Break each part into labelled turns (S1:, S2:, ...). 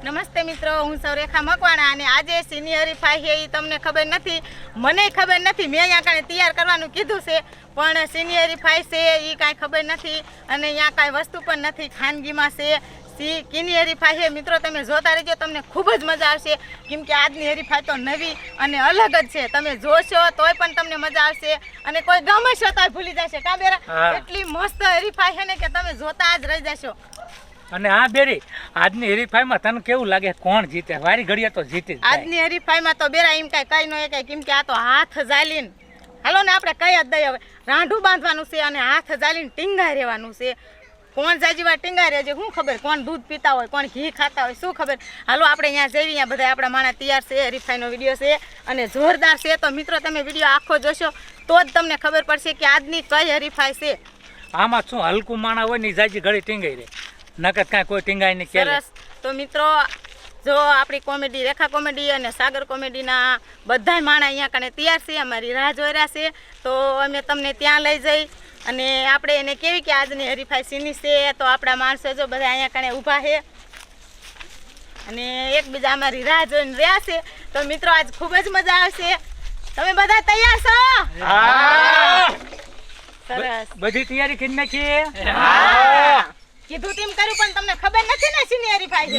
S1: નમસ્તે મિત્રો, હું સૌરેખા મકવાણા અને આજે સિનિયર હરીફાઈ છે એ તમને ખબર નથી, મને ખબર નથી. મેં અહીંયા કાંઈ તૈયાર કરવાનું કીધું છે પણ સિનિયર હરીફાઈ છે એ કાંઈ ખબર નથી અને અહીંયા કાંઈ વસ્તુ પણ નથી, ખાનગીમાં છે. કિની હરીફાઈ છે મિત્રો, તમે જોતા રહેજો, તમને ખૂબ જ મજા આવશે કેમ કે આજની હરીફાઈ તો નવી અને અલગ જ છે. તમે જોશો તોય પણ તમને મજા આવશે અને કોઈ ગમશો તોય ભૂલી જશે. કા બેરા, એટલી મસ્ત હરીફાઈ છે ને કે તમે જોતા જ રહી જશો.
S2: અને હા બેરી, આજની હરીફાઈમાં તને કેવું લાગે, કોણ જીતે? વારી ઘડીએ તો જીતે.
S1: આજની હરીફાઈમાં તો બેરા એમ કઈ ન કઈ કેમ કે આ તો હાથ ઝાલીને હાલો ને આપણે કઈ જ દઈએ. હવે રાંઢું બાંધવાનું છે અને હાથ ઝાલીને ટીંગાઈ રહેવાનું છે. કોણ જાજી વાર ટીંગાઈ રહે છે, શું ખબર કોણ દૂધ પીતા હોય, કોણ ઘી ખાતા હોય, શું ખબર. હાલો આપણે અહીંયા જઈએ, અહીંયા બધા આપણા માણા તૈયાર છે. હરીફાઈનો વિડીયો છે અને જોરદાર છે. તો મિત્રો તમે વિડીયો આખો જોશો તો જ તમને ખબર પડશે કે આજની કઈ હરીફાઈ છે.
S2: આમાં શું હલકું માણા હોય ને જાજી ઘડી ટીંગાઈ રહે, નકર કાંઈ કોઈ ટીંગાઈ નહીં.
S1: સરસ. તો મિત્રો જો આપણી કોમેડી રેખા કોમેડી અને સાગર કોમેડીના બધા માણા અહીંયા કણે તૈયાર છે, અમારી રાહ જોઈ રહ્યા છે. તો અમે તમને ત્યાં લઈ જઈ અને આપણે એને કેવી કે આજની હરીફાઈ સીની છે. તો આપણા માણસો જો બધા અહીંયા કણે ઊભા છે અને એકબીજા અમારી રાહ જોઈને રહ્યા છે. તો મિત્રો આજ ખૂબ જ મજા આવશે. તમે બધા તૈયાર છો? સરસ.
S2: બધી તૈયારી કરી નાખી?
S1: કીધું તેમ કર્યું પણ તમને ખબર નથી ને સિનિયર હરીફાઈ છે.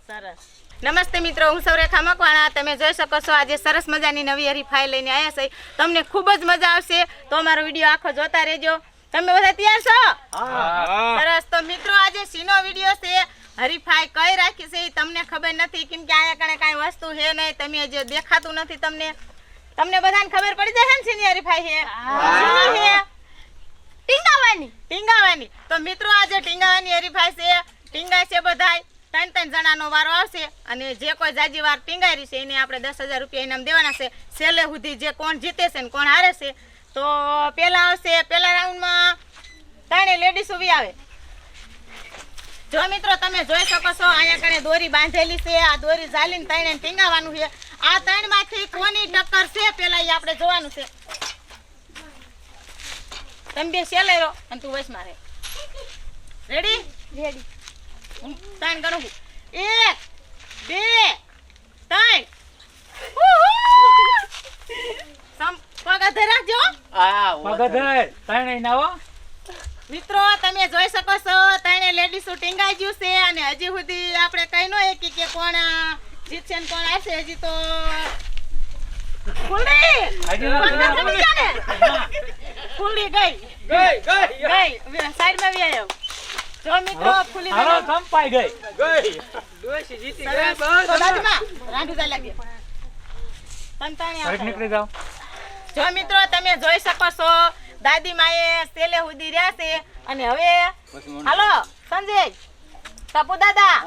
S1: સરસ. નમસ્તે મિત્રો, હું સૌરેખા મકવાણા. તમે જોઈ શકો છો આજે સરસ મજાની નવી હરીફાઈ લઈને આવ્યા છે. તમને ખૂબ જ મજા આવશે, તો અમારો વિડીયો આખો જોતા રહેજો. તમે બધા તૈયાર છો? સરસ. તો મિત્રો આજે સીનો વિડીયો છે. હરીફાઈ કઈ રાખી છે એ તમને ખબર નથી કેમ કે અહીંયા કણે કાંઈ વસ્તુ છે નહીં, તમે જે દેખાતું નથી તમને બધાને ખબર પડી જશે ને સિનિયર હરીફાઈ છે. ટીંગાવાની. તો મિત્રો આજે ટીંગાવાની હરીફાઈ છે. ટીંગાય છે બધાય. 3 જણાનો વારો આવશે અને જે કોઈ જાજી વાર ટીંગાઈ છે એને આપણે 10,000 રૂપિયા ઇનામ દેવાના છે. છેલ્લે સુધી જે કોણ જીતે છે ને કોણ હારે છે. તો પેલા આવશે, પેલા રાઉન્ડમાં 3 લેડીઝ ઊભી આવે. જો મિત્રો તમે જોઈ શકો છો અહીંયા કણે દોરી બાંધેલી છે. આ દોરી ઝાલીને 3 ટીંગાવાનું છે. આ 3 માંથી કોની ટક્કર છે પેલા એ આપણે જોવાનું છે. તમે બે છેલ્લે રહો અને તું વચમાં રહે. રેડી? 3 ગણું. 1 2 3. પગ રાખજો.
S2: પગધર ત્રણેય નાવો.
S1: મિત્રો તમે જોઈ શકો છો 3 લેડીઝો ટીંગાઈ ગયું છે અને હજી સુધી આપણે કઈ નો એકી કે કોણ જીતશે ને કોણ આવશે. હજી તો ફૂલી ગઈ સાઈડમાં વી આવ્યો. જો મિત્રો ફૂલી
S2: હાલો સંપાઈ ગઈ.
S3: ડોશી જીતી ગઈ.
S1: તો દાદીમાં રાંધું જા લાગે.
S2: ઘરે નીકળી જાઓ.
S1: જો મિત્રો તમે જોઈ શકો છો દાદીમાએ સેલે હુદી રહ્યા છે અને હવે હાલો સંજય, ટપુ દાદા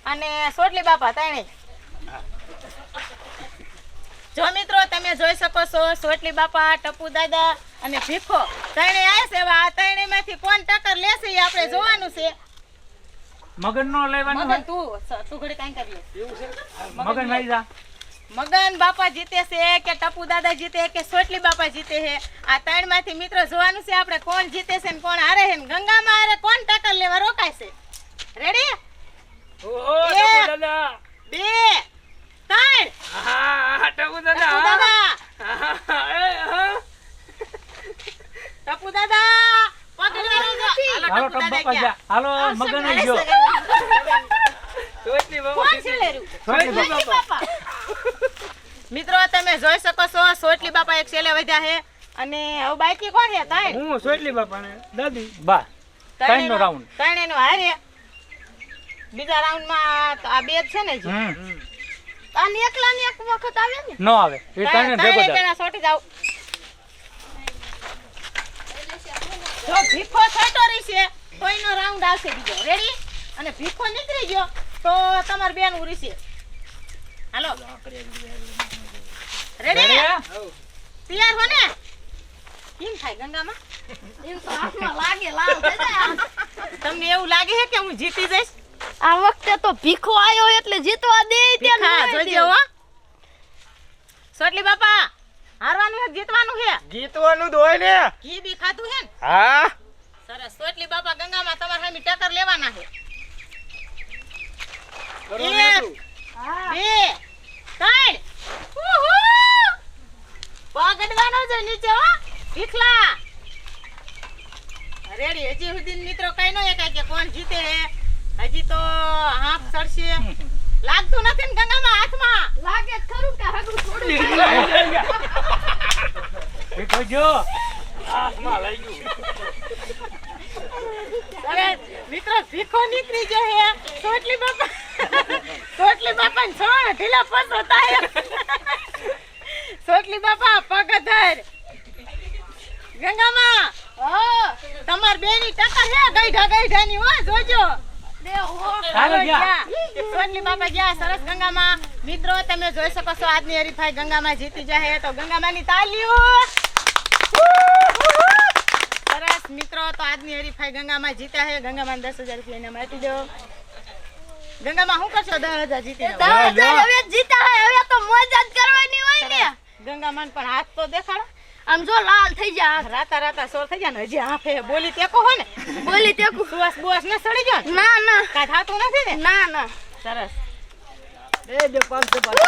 S1: અને સોટલી બાપા 3. જો મિત્રો તમે જોઈ શકો છો સોટલી બાપા, ટપુ દાદા અને ભીખો 3 આવ્યા છે. આ 3 માંથી કોણ ટક્કર લેશે એ આપણે જોવાનું છે.
S2: મગન નો લેવાનું.
S1: મગન તું ઘડી કાંઈ કરી લે.
S2: મગન મારી જા.
S1: મગન બાપા જીતે છે કે ટપુ દાદા જીતે કે સોટલી બાપા જીતે છે. આ 3 માંથી મિત્રો જોવાનું છે આપણે કોણ જીતે છે ને કોણ હારે છે. ગંગામાં હારે કોણ ટક્કર લેવા રોકાય છે. રેડી?
S3: ઓહો ટપુ દાદા.
S1: 2 3.
S3: ટપુ દાદા.
S1: ટપુ દાદા પકડી લેજો.
S2: હાલો ટપ બાપા જા. હાલો મગન આવી ગયો.
S3: સોટલી બાબા.
S1: કોણ છે લેરું?
S2: સોટલી બાપા.
S1: મિત્રો તમે જોઈ શકો છો સોટલી બાપા એક છેલ્લે વધ્યા છે અને હવે બાકી કોણ છે? 3.
S3: હું સોટલી બાપા ને દાદી.
S2: બા 3 નો રાઉન્ડ.
S1: 3 નો હારે. બીજા રાઉન્ડમાં આ 2 છે ને જી. અને એકલા ને એક વખત આવે ને
S2: નો આવે. એ 3 ને ભેગો થાય.
S1: પેલા સોટી જાવ. જો ભીખો છોટો રહેશે તો એનો રાઉન્ડ આવશે બીજો. રેડી? અને ભીખો નીકળી ગયો તો તમાર બેન ઉરી છે. હાલો રેડી? તૈયાર હો ને? કેમ થાય ગંગામાં? એમ તો હાથમાં લાગે લાલ થઈ જાય. તમને એવું લાગે છે કે હું જીતી જઈશ?
S4: આ વખતે તો ભીખો આવ્યો એટલે જીતવા દે
S1: ભીખા જોજો હો. સોટલી બાપા હારવાનું છે જીતવાનું છે?
S3: જીતવાનું જ હોય ને.
S1: ઘી બી ખાધું છે ને?
S3: હા.
S1: સરસ. સોટલી બાપા ગંગામાં તમારા સામે ટક્કર લેવાના છે. એક, બે, ત્રણ. ઉહુ! પગ અડવાનો છે નીચે હો ભીખલા. રેડી હજી સુધી મિત્રો કઈ નો એકાય કે કોણ જીતે હે. હજી તો હાફ ચડશે. લાગતું નથી ને ગંગામાં હાથમાં.
S4: લાગે જ ખરું કે હગું થોડું
S2: ભીખો જો
S3: હાથમાં લઈ ગયું.
S1: અરે મિત્રો ભીખો નીકળી જાય હે. સોટલી બાપા ને છોડ ઢીલા પસો થાય. સોટલી બાપા પગ ધર. ગંગામાં તમાર બેની ટક્કર હે ગઈઢાની હો જોજો.
S2: ચાલો ગયા.
S1: સોટલી બાપા ગયા સરસ ગંગામાં. મિત્રો તમે જોઈ શકો છો આજની હરીફાઈ ગંગામાં જીતી જાય તો ગંગામાની તાલીઓ. સરસ મિત્રો તો આજની હરીફાઈ ગંગામાં જીત્યા છે. ગંગામાં 10,000 રૂપિયા ઇનામ આપી દો. ગંગામાં શું કરશો 10,000 જીતીને?
S4: 10,000 હવે જીતા હે હવે તો મોજ જ કરવાની હોય ને
S1: ગંગામાન પણ હાથ તો દેખાડો.
S4: આમ જો લાલ થઈ જા
S1: રાતા સોર થઈ જાય ને હજી હાફે બોલી તેકો હો ને.
S4: બોલી તે
S1: સુવાસ બુવાસ ને સડી ગયો ને?
S4: ના ના
S1: કાંઈ થાતું નથી ને?
S4: ના ના
S1: સરસ.
S3: એ જો 500 પાછો.